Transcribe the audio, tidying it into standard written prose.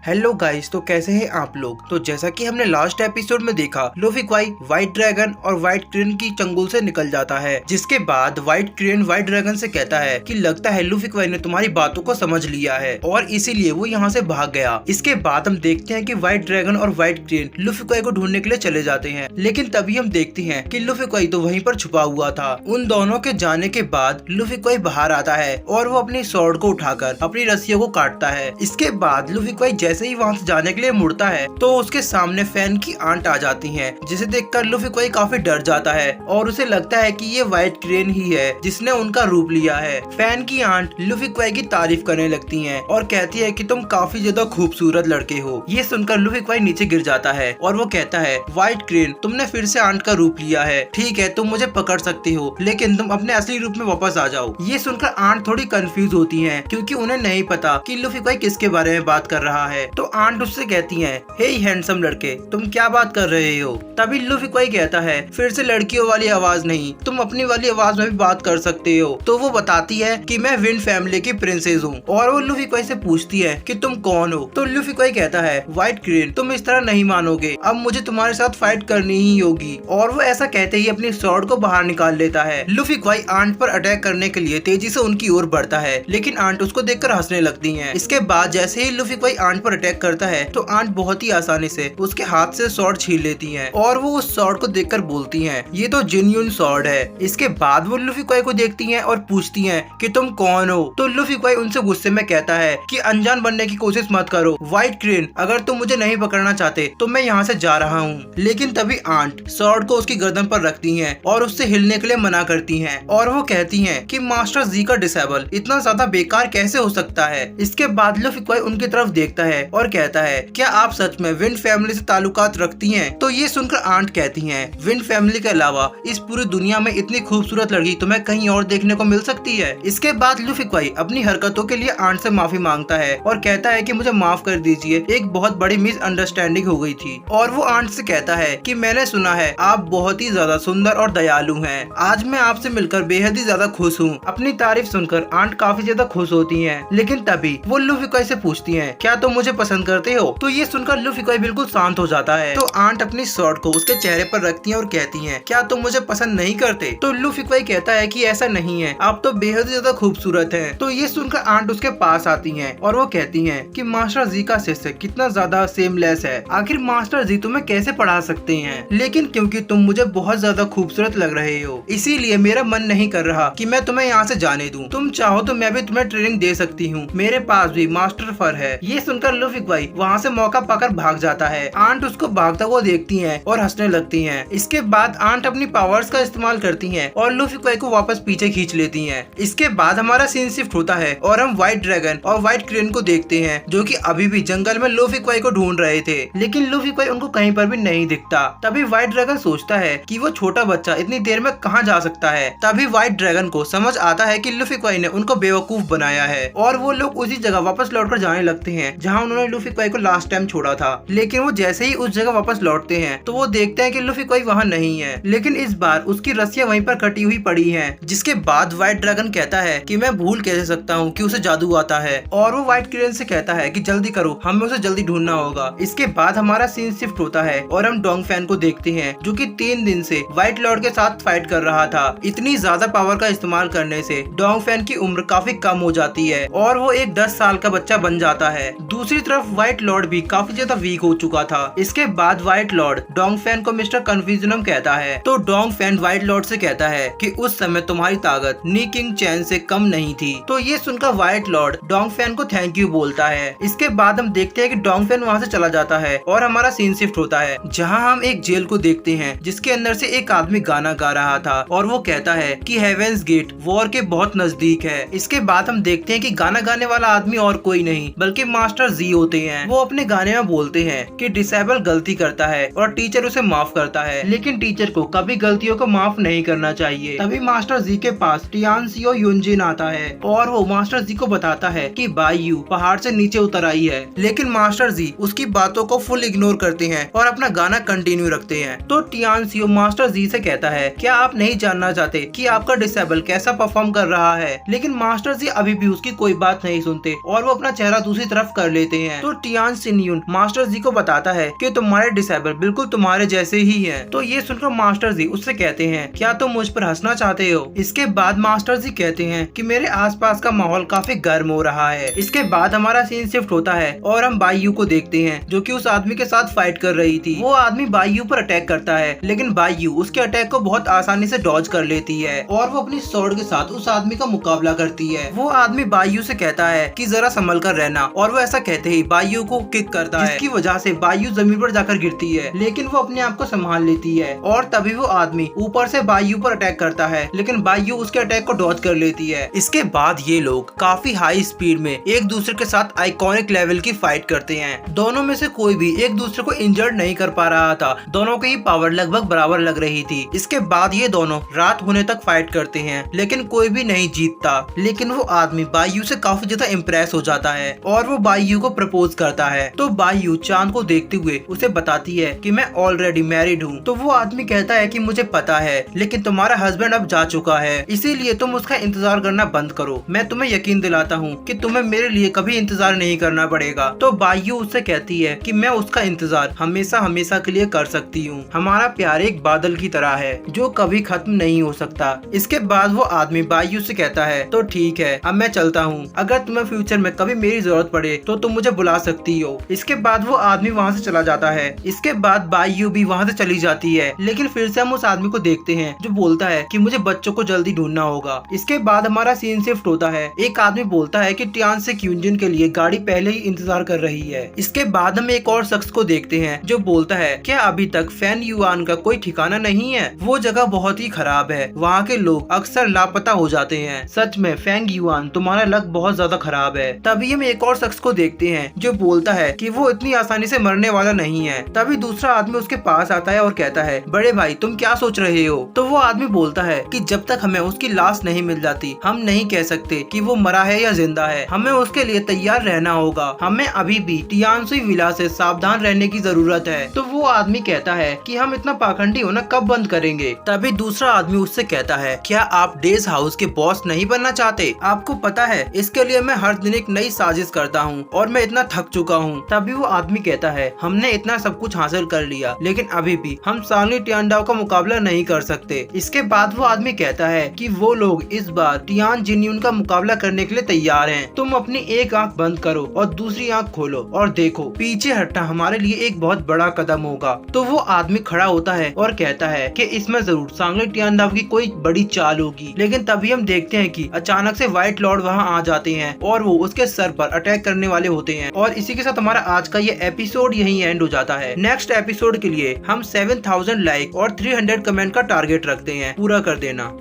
Hello guys, तो कैसे हैं आप लोग। तो जैसा कि हमने लास्ट एपिसोड में देखा, लूफी क्वाई व्हाइट ड्रैगन और व्हाइट क्रेन की चंगुल से निकल जाता है, जिसके बाद व्हाइट क्रेन व्हाइट ड्रैगन से कहता है कि लगता है लूफी क्वाई ने तुम्हारी बातों को समझ लिया है और इसीलिए वो यहाँ से भाग गया। इसके बाद हम देखते हैं कि व्हाइट ड्रैगन और व्हाइट क्रेन लूफी क्वाई को ढूंढने के लिए चले जाते हैं, लेकिन तभी हम देखते हैं कि लूफी क्वाई तो वहीं पर छुपा हुआ था। उन दोनों के जाने के बाद लूफी क्वाई बाहर आता है और वो अपनी स्वॉर्ड को उठाकर अपनी रस्सियों को काटता है। इसके बाद लूफी क्वाई जैसे ही वहाँ से जाने के लिए मुड़ता है तो उसके सामने फैन की आंट आ जाती है, जिसे देखकर लूफी क्वाई काफी डर जाता है और उसे लगता है कि ये व्हाइट क्रेन ही है जिसने उनका रूप लिया है। फैन की आंट लूफी क्वाई की तारीफ करने लगती हैं और कहती है कि तुम काफी ज्यादा खूबसूरत लड़के हो। ये सुनकर लूफी क्वाई नीचे गिर जाता है और वो कहता है, व्हाइट क्रेन तुमने फिर से आंट का रूप लिया है, ठीक है तुम मुझे पकड़ सकती हो, लेकिन तुम अपने असली रूप में वापस आ जाओ। ये सुनकर आंट थोड़ी कंफ्यूज होती है क्योंकि उन्हें नहीं पता कि लूफी क्वाई किसके बारे में बात कर रहा है। तो आंट उससे कहती हैं, हे हैंडसम लड़के तुम क्या बात कर रहे हो। तभी लूफी क्वाई कहता है, फिर से लड़कियों वाली आवाज नहीं, तुम अपनी वाली आवाज में भी बात कर सकते हो। तो वो बताती है कि मैं विंड फैमिली की प्रिंसेस हूँ और वो लूफी क्वाई से पूछती है कि तुम कौन हो। तो लूफी क्वाई कहता है, व्हाइट क्रेन तुम इस तरह नहीं मानोगे, अब मुझे तुम्हारे साथ फाइट करनी ही होगी। और वो ऐसा कहते ही अपनी स्वॉर्ड को बाहर निकाल लेता है। लूफी क्वाई आंट पर अटैक करने के लिए तेजी से उनकी ओर बढ़ता है, लेकिन आंट उसको देखकर हंसने लगती है। इसके बाद जैसे ही लूफी क्वाई आंट पर अटैक करता है तो आंट बहुत ही आसानी से उसके हाथ से स्वॉर्ड छीन लेती हैं और वो उस स्वॉर्ड को देखकर बोलती हैं, ये तो जेन्युइन स्वॉर्ड है। इसके बाद वो लूफी क्वाई को देखती हैं और पूछती हैं कि तुम कौन हो। तो लूफी क्वाई उनसे गुस्से में कहता है कि अनजान बनने की कोशिश मत करो व्हाइट क्रेन, अगर तुम मुझे नहीं पकड़ना चाहते तो मैं यहाँ से जा रहा हूँ। लेकिन तभी आंट स्वॉर्ड को उसकी गर्दन पर रखती हैं और उससे हिलने के लिए मना करती हैं और वो कहती हैं कि मास्टर जी का डिसेबल इतना ज्यादा बेकार कैसे हो सकता है। इसके बाद लूफी क्वाई उनकी तरफ देखता है और कहता है, क्या आप सच में विंड फैमिली से ताल्लुकात रखती हैं? तो ये सुनकर आंट कहती हैं, विंड फैमिली के अलावा इस पूरी दुनिया में इतनी खूबसूरत लड़की तुम्हें कहीं और देखने को मिल सकती है। इसके बाद लूफी क्वाई अपनी हरकतों के लिए आंट से माफी मांगता है और कहता है कि मुझे माफ कर दीजिए, एक बहुत बड़ी मिसअंडरस्टैंडिंग हो गई थी। और वो आंट से कहता है कि मैंने सुना है आप बहुत ही ज्यादा सुंदर और दयालु हैं, आज मैं आपसे मिलकर बेहद ही ज्यादा खुश हूँ। अपनी तारीफ सुनकर आंट काफी ज्यादा खुश होती है, लेकिन तभी वो लूफी क्वाई से पूछती है, क्या तुम मुझे पसंद करते हो। तो ये सुनकर लूफी क्वाई बिल्कुल शांत हो जाता है। तो आंट अपनी स्वॉर्ड को उसके चेहरे पर रखती है और कहती हैं, क्या तुम मुझे पसंद नहीं करते। तो लूफी क्वाई कहता है कि ऐसा नहीं है, आप तो बेहद ज्यादा खूबसूरत हैं। तो ये सुनकर आंट उसके पास आती हैं और वो कहती हैं कि मास्टर जी का शिष्य कितना ज्यादा सेमलेस है, आखिर मास्टर जी तुम्हें कैसे पढ़ा सकते हैं, लेकिन क्योंकि तुम मुझे बहुत ज्यादा खूबसूरत लग रहे हो इसीलिए मेरा मन नहीं कर रहा कि मैं तुम्हें यहाँ से जाने दूं। तुम चाहो तो मैं भी तुम्हें ट्रेनिंग दे सकती हूँ, मेरे पास भी मास्टर फर है। ये सुनकर लूफी क्वाई वहाँ से मौका पाकर भाग जाता है। आंट उसको भागता हुआ देखती हैं और हंसने लगती हैं। इसके बाद आंट अपनी पावर्स का इस्तेमाल करती हैं और लूफी क्वाई को वापस पीछे खींच लेती हैं। इसके बाद हमारा सीन शिफ्ट होता है और हम व्हाइट ड्रैगन और व्हाइट क्रेन को देखते हैं, जो कि अभी भी जंगल में लूफी क्वाई को ढूंढ रहे थे, लेकिन लूफी क्वाई उनको कहीं पर भी नहीं दिखता। तभी व्हाइट ड्रैगन सोचता है कि वो छोटा बच्चा इतनी देर में कहाँ जा सकता है। तभी व्हाइट ड्रैगन को समझ आता है कि लूफी क्वाई ने उनको बेवकूफ बनाया है और वो लोग उसी जगह वापस लौटकर जाने लगते हैं जहाँ उन्होंने लूफी क्वाई को लास्ट टाइम छोड़ा था। लेकिन वो जैसे ही उस जगह वापस लौटते हैं तो वो देखते हैं कि लूफी क्वाई वहाँ नहीं है, लेकिन इस बार उसकी रस्सियां वहीं पर कटी हुई पड़ी हैं। जिसके बाद व्हाइट ड्रैगन कहता है कि मैं भूल कैसे सकता हूँ कि उसे जादू आता है, और वो व्हाइट क्रेन से कहता है कि जल्दी करो, हमें उसे जल्दी ढूंढना होगा। इसके बाद हमारा सीन शिफ्ट होता है और हम डोंग फैन को देखते हैं, जो कि 3 दिन से व्हाइट लॉर्ड के साथ फाइट कर रहा था। इतनी ज्यादा पावर का इस्तेमाल करने से डोंग फैन की उम्र काफी कम हो जाती है और वो एक 10 साल का बच्चा बन जाता है। दूसरी तरफ व्हाइट लॉर्ड भी काफी ज्यादा वीक हो चुका था। इसके बाद व्हाइट लॉर्ड डोंग फैन को मिस्टर कन्फ्यूजनम कहता है। तो डोंग फैन व्हाइट लॉर्ड से कहता है कि उस समय तुम्हारी ताकत नी किंग चैन से कम नहीं थी। तो ये सुनकर व्हाइट लॉर्ड डोंग फैन को थैंक यू बोलता है। इसके बाद हम देखते हैं कि डोंग फैन वहाँ से चला जाता है और हमारा सीन शिफ्ट होता है, जहाँ हम एक जेल को देखते हैं जिसके अंदर से एक आदमी गाना गा रहा था और वो कहता है कि हेवेंस गेट वॉर के बहुत नजदीक है। इसके बाद हम देखते हैं कि गाना गाने वाला आदमी और कोई नहीं बल्कि मास्टर जी होते हैं। वो अपने गाने में बोलते हैं कि डिसेबल गलती करता है और टीचर उसे माफ करता है, लेकिन टीचर को कभी गलतियों को माफ नहीं करना चाहिए। तभी मास्टर जी के पास टियानसियो युनजिन आता है और वो मास्टर जी को बताता है कि बायू पहाड़ से नीचे उतर आई है, लेकिन मास्टर जी उसकी बातों को फुल इग्नोर करते हैं और अपना गाना कंटिन्यू रखते हैं। तो टियानसियो मास्टर जी से कहता है, क्या आप नहीं जानना चाहते कि आपका डिसेबल कैसा परफॉर्म कर रहा है, लेकिन मास्टर जी अभी भी उसकी कोई बात नहीं सुनते और वो अपना चेहरा दूसरी तरफ कर लेते देते हैं। तो टियान जिन्यून मास्टर जी को बताता है कि तुम्हारे डिसेबल बिल्कुल तुम्हारे जैसे ही हैं। तो ये सुनकर मास्टर जी उससे कहते हैं, क्या तुम मुझ पर हंसना चाहते हो? इसके बाद मास्टर जी कहते हैं कि मेरे आसपास का माहौल काफी गर्म हो रहा है। इसके बाद हमारा सीन शिफ्ट होता है और हम बायू को देखते हैं जो कि उस आदमी के साथ फाइट कर रही थी। वो आदमी बायू पर अटैक करता है, लेकिन बायू उसके अटैक को बहुत आसानी से डॉज कर लेती है और वो अपनी स्वॉर्ड के साथ उस आदमी का मुकाबला करती है। वो आदमी बायू से कहता है कि जरा संभल कर रहना, और वो ऐसा कहते ही बायू को किक करता है, जिसकी वजह से बायू जमीन पर जाकर गिरती है, लेकिन वो अपने आप को संभाल लेती है। और तभी वो आदमी ऊपर से बायू पर अटैक करता है, लेकिन बायू उसके अटैक को डॉज कर लेती है। इसके बाद ये लोग काफी हाई स्पीड में एक दूसरे के साथ आइकॉनिक लेवल की फाइट करते हैं। दोनों में से कोई भी एक दूसरे को इंजर्ड नहीं कर पा रहा था, दोनों की पावर लगभग बराबर लग रही थी। इसके बाद ये दोनों रात होने तक फाइट करते हैं, लेकिन कोई भी नहीं जीतता। लेकिन वो आदमी बायू से काफी ज्यादा इम्प्रेस हो जाता है और वो बायू को प्रपोज करता है। तो बायू चांद को देखते हुए उसे बताती है कि मैं ऑलरेडी मैरिड हूँ। तो वो आदमी कहता है कि मुझे पता है, लेकिन तुम्हारा हस्बैंड अब जा चुका है, इसीलिए तुम उसका इंतजार करना बंद करो। मैं तुम्हें यकीन दिलाता हूँ कि तुम्हें मेरे लिए कभी इंतजार नहीं करना पड़ेगा। तो बायू उससे कहती है कि मैं उसका इंतजार हमेशा हमेशा के लिए कर सकती हूँ। हमारा प्यार एक बादल की तरह है जो कभी खत्म नहीं हो सकता। इसके बाद वो आदमी बायू से कहता है, तो ठीक है, अब मैं चलता हूँ। अगर तुम्हें फ्यूचर में कभी मेरी जरूरत पड़े तो तुम मुझे बुला सकती हो। इसके बाद वो आदमी वहाँ से चला जाता है। इसके बाद बायू भी वहाँ से चली जाती है, लेकिन फिर से हम उस आदमी को देखते हैं जो बोलता है कि मुझे बच्चों को जल्दी ढूंढना होगा। इसके बाद हमारा सीन शिफ्ट होता है। एक आदमी बोलता है कि टियान से क्यूंजिन के लिए गाड़ी पहले ही इंतजार कर रही है। इसके बाद हम एक और शख्स को देखते हैं जो बोलता है, क्या अभी तक फैन युआन का कोई ठिकाना नहीं है? वो जगह बहुत ही खराब है, वहाँ के लोग अक्सर लापता हो जाते हैं। सच में फैंग युआन, तुम्हारा लक बहुत ज्यादा खराब है। तभी हम एक और शख्स को देखते हैं जो बोलता है कि वो इतनी आसानी से मरने वाला नहीं है। तभी दूसरा आदमी उसके पास आता है और कहता है, बड़े भाई तुम क्या सोच रहे हो? तो वो आदमी बोलता है कि जब तक हमें उसकी लाश नहीं मिल जाती हम नहीं कह सकते कि वो मरा है या जिंदा है। हमें उसके लिए तैयार रहना होगा। हमें अभी भी टियानसुई विला से सावधान रहने की जरूरत है। तो वो आदमी कहता है कि हम इतना पाखंडी होना कब बंद करेंगे? तभी दूसरा आदमी उससे कहता है, क्या आप डेज हाउस के बॉस नहीं बनना चाहते? आपको पता है इसके लिए मैं हर दिन एक नई साजिश करता हूँ और मैं इतना थक चुका हूँ। तभी वो आदमी कहता है, हमने इतना सब कुछ हासिल कर लिया, लेकिन अभी भी हम सालनी टियानडाओ का मुकाबला नहीं कर सकते। इसके बाद वो आदमी कहता है कि वो लोग इस बार टियान जिन्यून का मुकाबला करने के लिए तैयार हैं। तुम अपनी एक आंख बंद करो और दूसरी आंख खोलो और देखो, पीछे हटना हमारे लिए एक बहुत बड़ा कदम होगा। तो वो आदमी खड़ा होता है और कहता है कि इसमें जरूर सांगली टियानडाओ की कोई बड़ी चाल होगी। लेकिन तभी हम देखते हैं कि अचानक से व्हाइट लॉर्ड वहाँ आ जाते हैं और वो उसके सर पर अटैक करने वाले होते हैं। और इसी के साथ हमारा आज का ये एपिसोड यहीं एंड हो जाता है। नेक्स्ट एपिसोड के लिए हम 7000 लाइक और 300 कमेंट का टारगेट रखते हैं, पूरा कर देना।